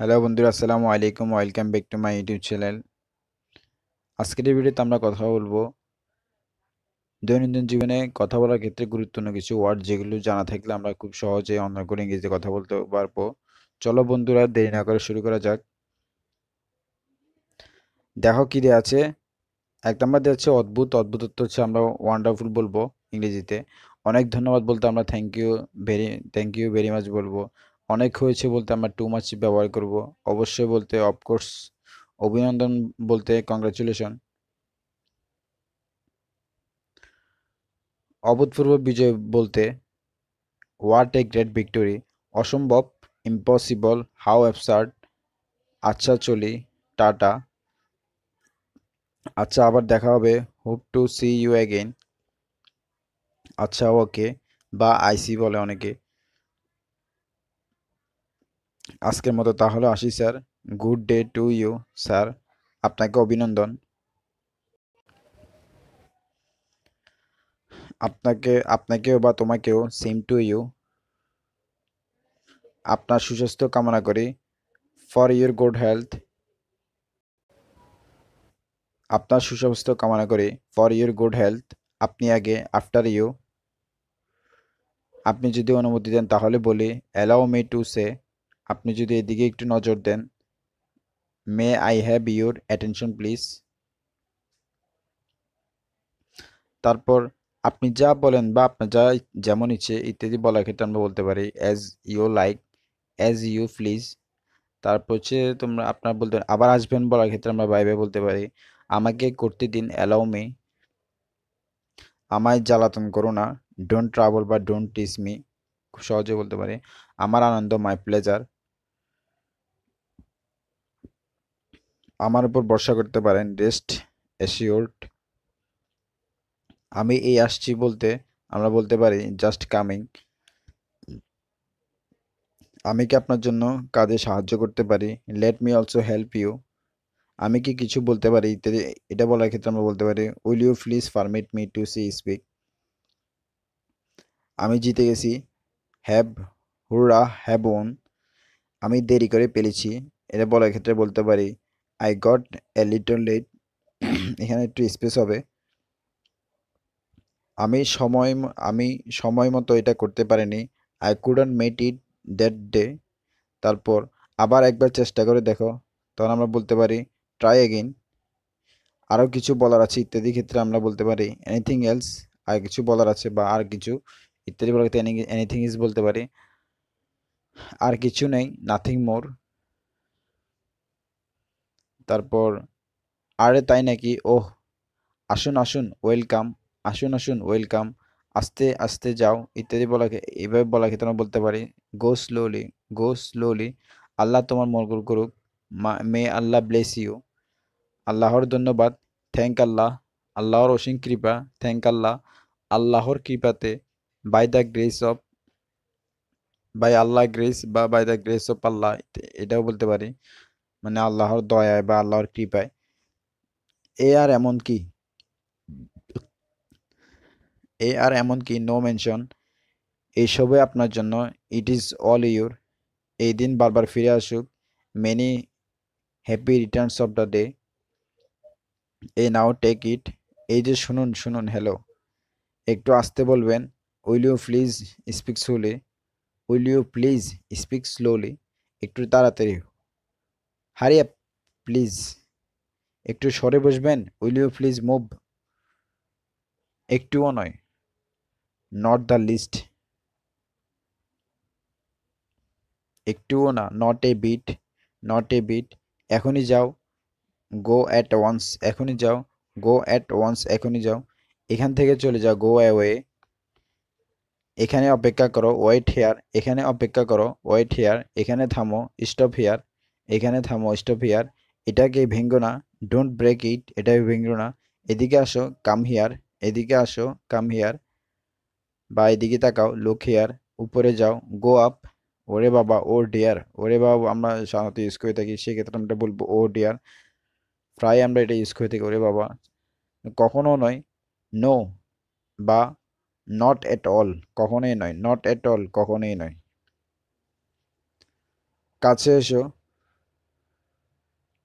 Hello বন্ধুরা, আসসালামু আলাইকুম। Welcome back to my YouTube channel. আজকের এই ভিডিওতে আমরা কথা বলবো দৈনন্দিন জীবনে কথা বলার ক্ষেত্রে গুরুত্বপূর্ণ কিছু ওয়ার্ড, যেগুলো জানা থাকলে আমরা খুব সহজে অন্য করে ইংরেজিতে কথা বলতে পারবো। চলো বন্ধুরা, দেরি না করে শুরু করা যাক। দেখো কি দেওয়া আছে। এক নাম্বার দেওয়া আছে অদ্ভুত। অদ্ভুত অর্থ হচ্ছে আমরা ওয়ান্ডারফুল বলবো ইংরেজিতে। অনেক ধন্যবাদ বলতে আমরা থ্যাংক ইউ ভেরি মাচ বলবো। অনেক হয়েছে বলতে আমরা টু মাচ ব্যবহার করব। অবশ্যই বলতে অফকোর্স। অভিনন্দন বলতে কংগ্রাচুলেশন। অভূতপূর্ব বিজয় বলতে হোয়াট এ গ্রেট ভিক্টোরি। অসম্ভব ইম্পসিবল, হাউ অ্যাবসার্ড। আচ্ছা চলি, টাটা। আচ্ছা আবার দেখা হবে, hope to see you again. আচ্ছা ওকে বা আইসি বলে অনেকে। আজকের মতো তাহলে আসি sir. Good day to you sir. আপনাকে অভিনন্দন। আপনাকেও বা তোমাকেও সেম টু ইউ। আপনার সুস্বাস্থ্য কামনা করি। For your good health. আপনার সুস্বাস্থ্য কামনা করি। For your good health. আপনি আগে, আফটার ইউ। আপনি যদি অনুমতি দেন তাহলে বলি অ্যালাউ মি টু সে। আপনি যদি এদিকে একটু নজর দেন, may I have your attention please. তারপর আপনি যা বলেন বা আপনার যা যেমন ইচ্ছে ইত্যাদি বলার ক্ষেত্রে আমরা বলতে পারি as you like, as you please. তারপর হচ্ছে তোমরা আপনার বলতে আবার আসবেন বলার ক্ষেত্রে আমরা বাই বাই বলতে পারি আমাকে করতে দিন, অ্যালাউ মি। আমায় জ্বালাতন করো না, ডোন্ট ট্রাবল বা ডোন্ট টিস মি। খুব সহজে বলতে পারি আমার আনন্দ, মাই প্লেজার। আমার উপর ভরসা করতে পারেন, রেস্ট অ্যাসিওরড। আমি এই আসছি বলতে আমরা বলতে পারি জাস্ট কামিং। আমি কি আপনার জন্য কাজে সাহায্য করতে পারি, let me also help you. আমি কি কিছু বলতে পারি ইত্যাদি, এটা বলার ক্ষেত্রে আমরা বলতে পারি will you please permit me to see speak. আমি জিতে গেছি, হ্যাভ হুররা হ্যাভ ওন। আমি দেরি করে পেরেছি, এটা বলার ক্ষেত্রে বলতে পারি I got a little late. এখানে একটু স্পেস হবে। আমি সময় মতো এটা করতে পারিনি, I couldn't met it that day. তারপর আবার একবার চেষ্টা করে দেখো, তখন আমরা বলতে পারি ট্রাই এগেইন। আরও কিছু বলার আছে ইত্যাদি ক্ষেত্রে আমরা বলতে পারি এনিথিং এলস। আর কিছু বলার আছে বা আর কিছু ইত্যাদি বলার ক্ষেত্রে এনিথিং ইজ বলতে পারি। আর কিছু নেই, নাথিং মোর। তারপর আরে তাই নাকি, ওহ। আসুন আসুন ওয়েলকাম। আসুন আসুন ওয়েলকাম। আস্তে আস্তে যাও ইত্যাদি এইভাবে বলার ক্ষেত্রে আমরা বলতে পারি গো স্লোলি, গো স্লোলি। আল্লাহ তোমার মঙ্গল করুক, মে আল্লাহ ব্লেস ইউ। আল্লাহর ধন্যবাদ, থ্যাংক আল্লাহ। আল্লাহর অসীম কৃপা, থ্যাংক আল্লাহ। আল্লাহর কৃপাতে, by the grace of, by Allah grace বা by the grace of Allah, এটাও বলতে পারি। মানে আল্লাহর দয়ায় বা আল্লাহর কৃপায়। আর এমন কি, আর এমন কি নো মেনশন। এইসবে আপনার জন্য, ইট ইজ অল ইউর। এই দিন বারবার ফিরে আসুক, many happy returns of the day. এ নাও টেক ইট। এই যে শুনুন শুনুন, হ্যালো। একটু আসতে বলবেন, will you please speak slowly. Will you please speak slowly. একটু তাড়াতাড়ি, হারি আপ প্লিজ। একটু সরে বসবেন, উইল ইউ প্লিজ মুভ। একটুও নয়, নট দ্য লিস্ট। একটুও না, not a bit, not a bit. এখনই যাও, গো অ্যাট ওয়ান্স। এখনই যাও, গো অ্যাট ওয়ান্স। এখনই যাও, এখান থেকে চলে যাও, গো অ্যাওয়ে। এখানে অপেক্ষা করো, ওয়েট হেয়ার। এখানে অপেক্ষা করো, ওয়েট হেয়ার। এখানে থামো, স্টপ হেয়ার। এখানে থামো, স্টপ হেয়ার। এটাকে ভেঙ্গো না, ডোন্ট ব্রেক ইট। এটাকে ভেঙ্গো না। এদিকে আসো, কাম হিয়ার। এদিকে আসো, কাম হিয়ার। বা এদিকে তাকাও, লুক হেয়ার। উপরে যাও, গো আপ। ওরে বাবা, ও ডিয়ার। ওরে বাবা আমরা সাধারণত ইউজ করে থাকি, সেক্ষেত্রে আমরা বলবো ও ডিয়ার। প্রায় আমরা এটা ইউজ করে থাকি, ওরে বাবা। কখনো নয়, নো বা নট এট অল। কখনোই নয়, নট এট অল, কখনোই নয়। কাছে এসো,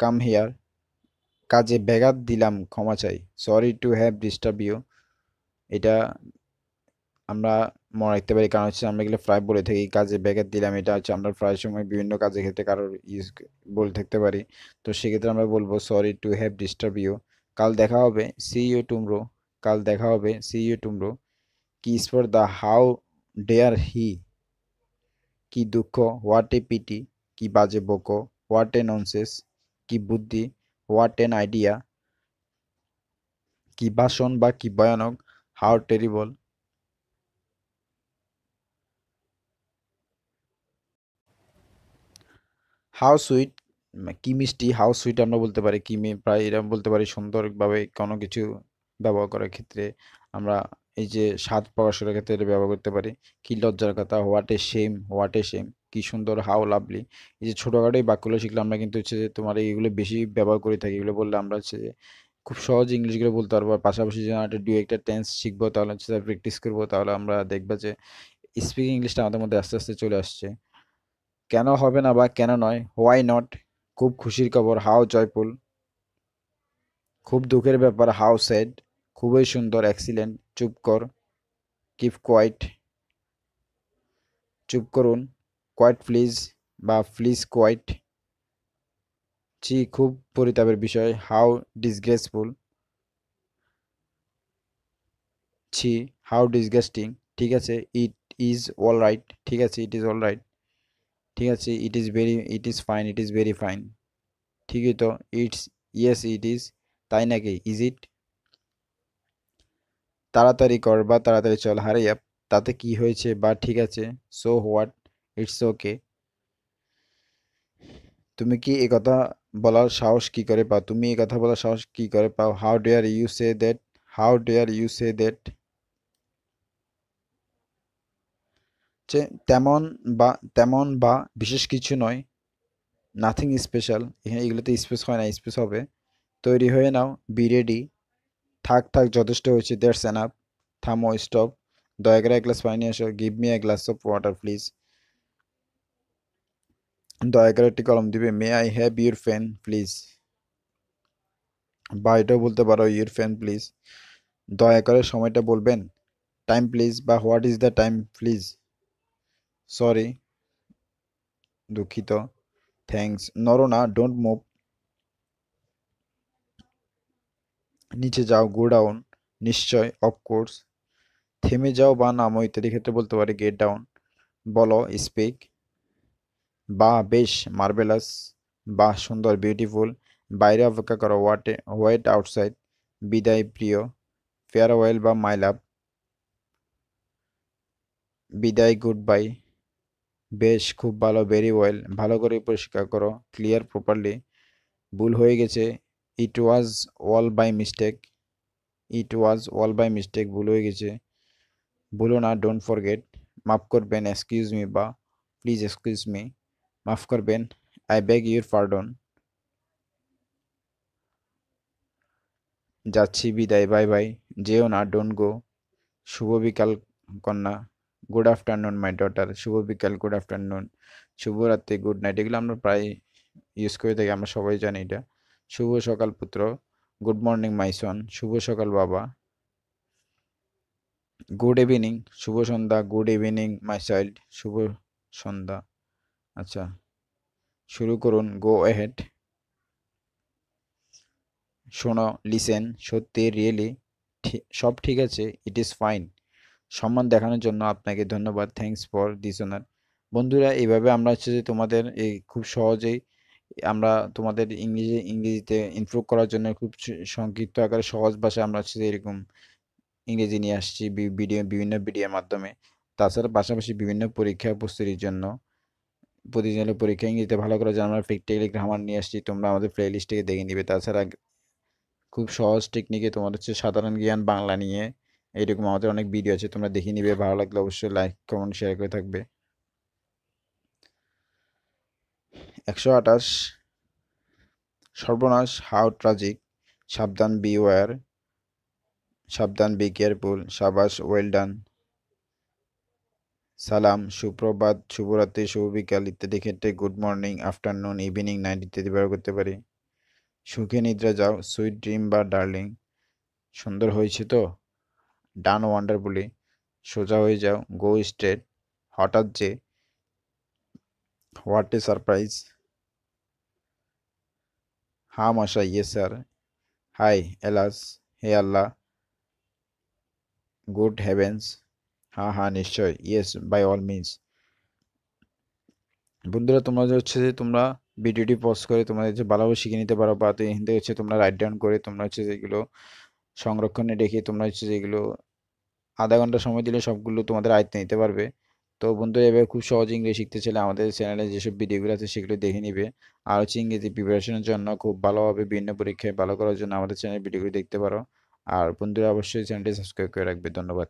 কাম হিয়ার, কাজে ব্যাঘাত দিলাম ক্ষমা চাই, sorry to have disturb you. এটা আমরা মনে রাখতে পারি, কারণ হচ্ছে আমরা এগুলো প্রায় বলে থাকি, কাজে ব্যাঘাত দিলাম, এটা হচ্ছে আমরা প্রায় সময় বিভিন্ন কাজের ক্ষেত্রে কারোর ইউজ বলে থাকতে পারি। তো সেক্ষেত্রে আমরা বলবো sorry to have disturb you. কাল দেখা হবে, সি ইউ টুমরো, কাল দেখা হবে, সি ইউ টুমরো। কি for the, how dare he, কি দুঃখ, হোয়াট এ পিটি, কি বাজে বকো, হোয়াট এ ননসেন্স, কি বুদ্ধি, হোয়াট এন আইডিয়া, কি ভাষণ বা কি ভয়ানক, হাউ টেরিবল। হাউ সুইট, কি মিষ্টি, হাউ সুইট আমরা বলতে পারি, কি প্রায় এরকম বলতে পারি সুন্দরভাবে কোনো কিছু ব্যবহার করার ক্ষেত্রে। আমরা এই যে স্বাদ প্রকাশের ক্ষেত্রে এটা ব্যবহার করতে পারি। কি লজ্জার কথা, what a shame, what a shame, কি সুন্দর, হাউ লাভলি। এই যে ছোটোখাটো এই বাক্যগুলো শিখলে আমরা কিন্তু হচ্ছে যে তোমার এইগুলো বেশি ব্যবহার করে থাকি। এগুলো বললে আমরা হচ্ছে যে খুব সহজ ইংলিশগুলো বলতে পারবো। আর পাশাপাশি যদি একটা দুই একটা টেন্স শিখবো, তাহলে হচ্ছে প্র্যাকটিস করবো, তাহলে আমরা দেখবো যে স্পিকিং ইংলিশটা আমাদের মধ্যে আস্তে আস্তে চলে আসছে। কেন হবে না বা কেন নয়, হোয়াই নট, খুব খুশির খবর, হাউ জয়ফুল, খুব দুঃখের ব্যাপার, হাউ স্যাড, খুবই সুন্দর, এক্সিলেন্ট, চুপ কর, কিপ কোয়াইট, চুপ করুন, কোয়াইট প্লিজ বা প্লিজ কোয়াইট, ছি খুব পরিতাপের বিষয়, হাউ ডিসগ্রেসফুল, ছি হাউ ডিসগাস্টিং, ঠিক আছে, ইট ইজ অল রাইট, ঠিক আছে, ইট ইজ অল রাইট, ঠিক আছে, it is very, it is fine, it is very fine, ঠিকই তো, ইটস, ইয়েস ইট ইজ, তাই নাকি, ইজ ইট, তাড়াতাড়ি কর বা তাড়াতাড়ি চল, হারি আপ, তাতে কি হয়েছে বা ঠিক আছে, সো হোয়াট, ইটস ওকে। তুমি কি এই কথা বলার সাহস কি করে পাও, তুমি এই কথা বলার সাহস কি করে পাও, how dare you say that, how dare you say that, যে তেমন বা তেমন বা বিশেষ কিছু নয়, নাথিং স্পেশাল, এখানে এগুলোতে স্পেস হয় না, স্পেস হবে, তৈরি হয়ে নাও, বি রেডি, থাক থাক যথেষ্ট হয়েছে, দ্যাটস এনাফ, থামো স্টপ, দয়া করে এক গ্লাস পানি নিয়ে এসো, give me a glass of water please, দয়া করে একটি কলম দিবে, may I have your pen please, বা এটাও বলতে পারো ইউর পেন প্লিজ, দয়া করে সময়টা বলবেন, টাইম প্লিজ বা what is the time please, sorry দুঃখিত, থ্যাঙ্কস, নড়ো না, ডোন্ট মুভ, নিচে যাও, গো ডাউন, নিশ্চয়, অফকোর্স, থেমে যাও বা নামো ইত্যাদি ক্ষেত্রে বলতে পারি গেট ডাউন, বলো স্পিক, বা বেশ, মার্বেলাস, বা সুন্দর, বিউটিফুল, বাইরে অপেক্ষা করো, ওয়েট আউটসাইড, বিদায় প্রিয়, ফেয়ারওয়েল বা মাই লাভ, বিদায় গুড বাই, বেশ, খুব ভালো, ভেরি ওয়েল, ভালো করে পরিষ্কার করো, ক্লিয়ার প্রপারলি, ভুল হয়ে গেছে, it was all by mistake, it was all by mistake, ভুল হয়ে গেছে, ভুলো না, ডোন্ট ফরগেট, মাফ করবেন, এক্সকিউজ মি বা প্লিজ এক্সকিউজ মি, মাফ করবেন, আই বেগ ইউর পার্ডন, যাচ্ছি, বিদায়, বাই বাই, যেও না, ডোন্ট গো, শুভ বিকাল কন্যা, গুড আফটারনুন মাই ডটার, শুভ বিকাল, গুড আফটারনুন, শুভরাত্রি, গুড নাইট, এগুলো আমরা প্রায় ইউজ করে থাকি, আমরা সবাই জানি এটা, শুভ সকাল পুত্র, গুড মর্নিং মাই সন, শুভ সকাল বাবা, গুড ইভিনিং, শুভ সন্ধ্যা, গুড ইভিনিং মাই চাইল্ড, শুভ সন্ধ্যা, আচ্ছা শুরু করুন, গো অ্যাহেড, শোনো, লিসেন, সত্যি, রিয়েলি, সব ঠিক আছে, ইট ইজ ফাইন, সম্মান দেখানোর জন্য আপনাকে ধন্যবাদ, থ্যাঙ্কস ফর দিস অনার। বন্ধুরা, এইভাবে আমরা হচ্ছে যে তোমাদের এই খুব সহজেই আমরা তোমাদের ইংরেজিতে ইমপ্রুভ করার জন্য খুব সংক্ষিপ্ত আকারে সহজ ভাষায় আমরা হচ্ছে যে এরকম ইংরেজি নিয়ে আসছি বিভিন্ন ভিডিওর মাধ্যমে। তাছাড়া পাশাপাশি বিভিন্ন পরীক্ষা প্রস্তুতির জন্য প্রতিদিনের পরীক্ষা ইংরেজিতে ভালো করার জন্য আমরা প্র্যাকটিক্যালি গ্রামার নিয়ে আসছি, তোমরা আমাদের প্লে লিস্ট থেকে দেখে নিবে। তাছাড়া খুব সহজ টেকনিকে তোমার হচ্ছে সাধারণ জ্ঞান বাংলা নিয়ে এরকম আমাদের অনেক ভিডিও আছে, তোমরা দেখে নিবে, ভালো লাগলে অবশ্যই লাইক কমেন্ট শেয়ার করে থাকবে। 128, সর্বনাশ, হাউ ট্রাজিক, সাবধান, বি ওয়্যার, সাবধান, বি কেয়ারফুল, সাবাস, ওয়েল ডান, সালাম, সুপ্রভাত, শুভরাত্রি, শুভ বিকাল ইত্যাদি ক্ষেত্রে good morning, afternoon, evening, night ইত্যাদি ব্যবহার করতে পারি। সুখে নিদ্রা যাও, সুইট ড্রিম বা ডার্লিং। সুন্দর হয়েছে তো। ডান ওয়ান্ডারফুলি, সোজা হয়ে যাও, গো স্ট্রেট। হঠাৎ যে, হোয়াট এ সারপ্রাইজ। হা মশাই, ইয়েস স্যার। হাই এলাস, হে আল্লাহ, গুড হেভেন্স। হ্যাঁ হ্যাঁ নিশ্চয়, ইয়েস বাই অল মিনস। বন্ধুরা তোমরা যে হচ্ছে যে তোমরা ভিডিওটি পজ করে তোমরা হচ্ছে ভালোভাবে শিখে নিতে পারো, বা তো এখান থেকে হচ্ছে তোমরা রাইট ডাউন করে তোমরা হচ্ছে যেগুলো সংরক্ষণে রেখে তোমরা হচ্ছে যেগুলো আধা ঘন্টা সময় দিলে সবগুলো তোমাদের আয়ত্তে নিতে পারবে। তো বন্ধুরা এভাবে খুব সহজে ইংরেজি শিখতে চাইলে আমাদের চ্যানেলে যেসব ভিডিওগুলো আছে সেগুলো দেখে নিবে। আর হচ্ছে ইংরেজি প্রিপারেশনের জন্য খুব ভালোভাবে বিভিন্ন পরীক্ষায় ভালো করার জন্য আমাদের চ্যানেলের ভিডিওগুলো দেখতে পারো। আর বন্ধুরা অবশ্যই চ্যানেলটি সাবস্ক্রাইব করে রাখবে। ধন্যবাদ।